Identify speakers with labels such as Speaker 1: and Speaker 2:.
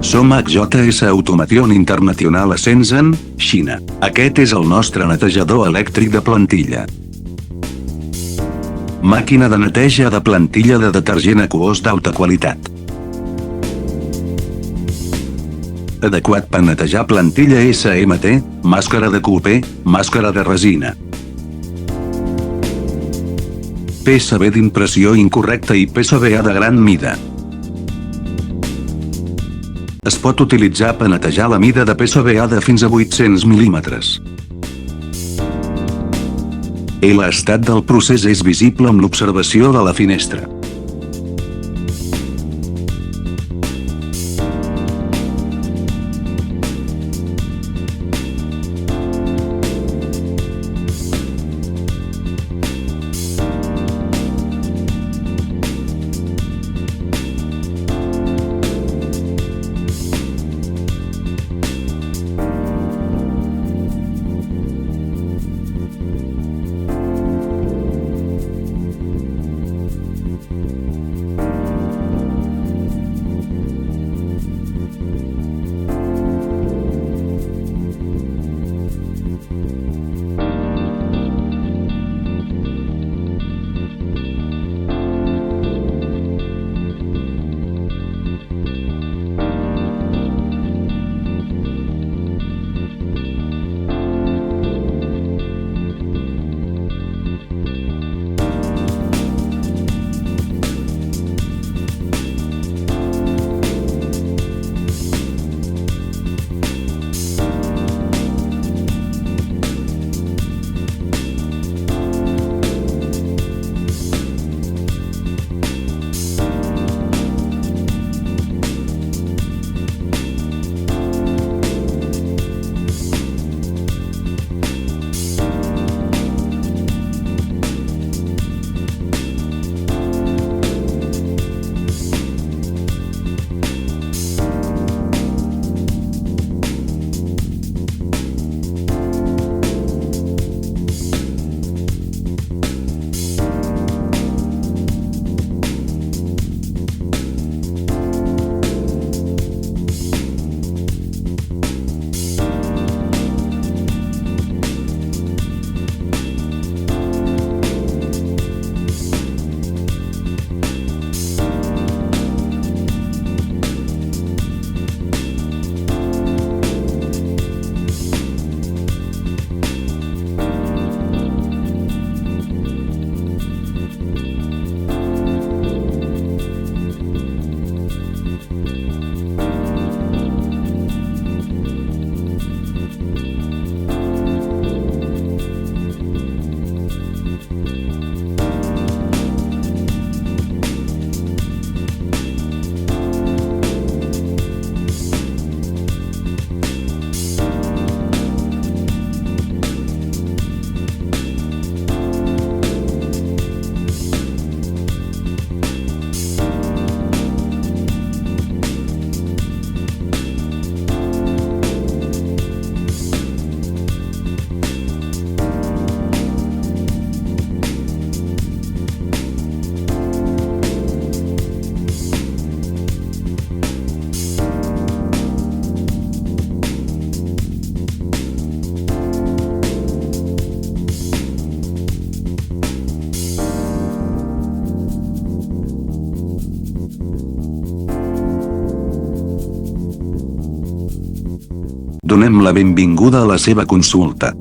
Speaker 1: Som HJS Automation International a Shenzhen, Xina. Aquest és el nostre netejador elèctric de plantilla. Màquina de neteja de plantilla de detergent aquós d'alta qualitat. Adequat per netejar plantilla SMT, màscara de QP, màscara de resina. PSB d'impressió incorrecta i PSBA de gran mida. Es pot utilitzar per netejar la mida de PSBA de fins a 800 mil·límetres. L'estat del procés és visible amb l'observació de la finestra. Donem la benvinguda a la seva consulta.